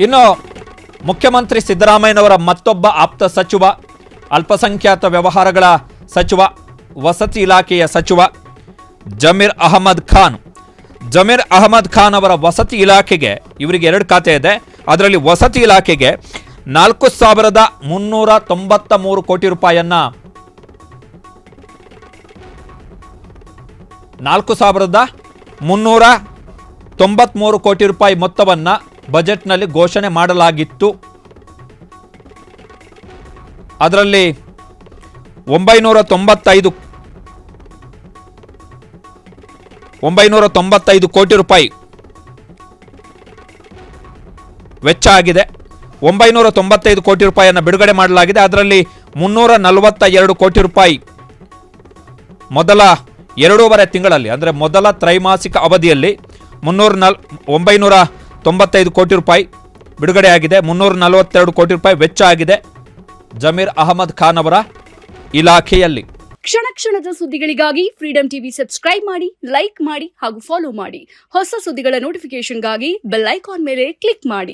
ಇನ್ನು ಮುಖ್ಯಮಂತ್ರಿ ಸಿದ್ದರಾಮಯ್ಯನವರ ಮತ್ತೊಬ್ಬ ಆಪ್ತ ಸಚಿವ, ಅಲ್ಪಸಂಖ್ಯಾತ ವ್ಯವಹಾರಗಳ ಸಚಿವ, ವಸತಿ ಇಲಾಖೆಯ ಸಚಿವ ಜಮೀರ್ ಅಹಮದ್ ಖಾನ್ ಅವರ ವಸತಿ ಇಲಾಖೆಗೆ, ಇವರಿಗೆ 2 ಖಾತೆ ಇದೆ. ಅದರಲ್ಲಿ ವಸತಿ ಇಲಾಖೆಗೆ 4,393 ಕೋಟಿ ರೂಪಾಯಿಯನ್ನ 4,393 ಕೋಟಿ ರೂಪಾಯಿ ಮೊತ್ತವನ್ನ ಬಜೆಟ್ನಲ್ಲಿ ಘೋಷಣೆ ಮಾಡಲಾಗಿತ್ತು. ಅದರಲ್ಲಿ 995 ಕೋಟಿ ರೂಪಾಯಿ ವೆಚ್ಚ ಆಗಿದೆ. 995 ಕೋಟಿ ರೂಪಾಯಿಯನ್ನು ಬಿಡುಗಡೆ ಮಾಡಲಾಗಿದೆ. ಅದರಲ್ಲಿ 342 ಕೋಟಿ ರೂಪಾಯಿ ಮೊದಲ 2.5 ತಿಂಗಳಲ್ಲಿ, ಅಂದರೆ ಮೊದಲ ತ್ರೈಮಾಸಿಕ ಅವಧಿಯಲ್ಲಿ 995 ಕೋಟಿ ರೂಪಾಯಿ ಬಿಡುಗಡೆಯಾಗಿದೆ. 342 ಕೋಟಿ ರೂಪಾಯಿ ವೆಚ್ಚ ಆಗಿದೆ ಜಮೀರ್ ಅಹಮದ್ ಖಾನ್ ಅವರ ಇಲಾಖೆಯಲ್ಲಿ. ಕ್ಷಣ ಕ್ಷಣದ ಸುದ್ದಿಗಳಿಗಾಗಿ ಫ್ರೀಡಂ ಟಿವಿ ಸಬ್ಸ್ಕ್ರೈಬ್ ಮಾಡಿ, ಲೈಕ್ ಮಾಡಿ ಹಾಗೂ ಫಾಲೋ ಮಾಡಿ. ಹೊಸ ಸುದ್ದಿಗಳ ನೋಟಿಫಿಕೇಶನ್ಗಾಗಿ ಬೆಲ್ ಐಕಾನ್ ಮೇಲೆ ಕ್ಲಿಕ್ ಮಾಡಿ.